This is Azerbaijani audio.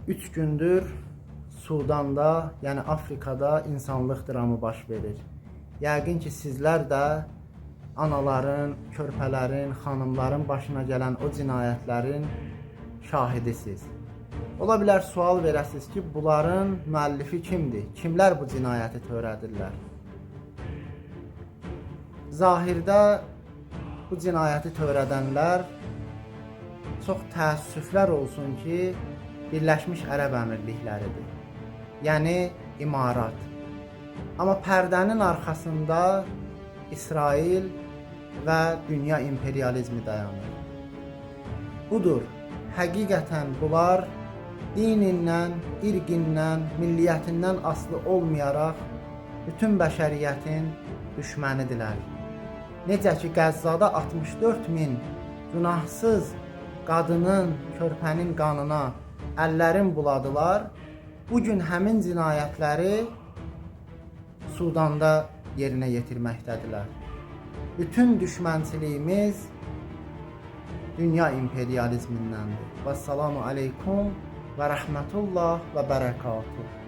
3 gündür Sudanda, yəni Afrikada insanlıq dramı baş verir. Yəqin ki, sizlər də anaların, körpələrin, xanımların başına gələn o cinayətlərin şahidisiniz. Ola bilər sual verəsiniz ki, bunların müəllifi kimdir? Kimlər bu cinayəti törədirlər? Zahirdə bu cinayəti törədənlər çox təəssüflər olsun ki, Birləşmiş Ərəb Əmirlikləridir. Yəni İmarat. Amma pərdənin arxasında İsrail və dünya imperializmi dayanır. Budur, həqiqətən bunlar dinindən, irqindən, milliyyətindən asılı olmayaraq bütün bəşəriyyətin düşmənidirlər. Necə ki, Qəzzada 64 min günahsız qadının, körpənin qanına əllərin buladılar, bugün həmin cinayətləri Sudanda yerinə yetirməkdədirlər. Bütün düşmənçiliyimiz dünya imperializmindəndir. Vəssalamu aleykum və rəhmətullah və bərəkatuhu.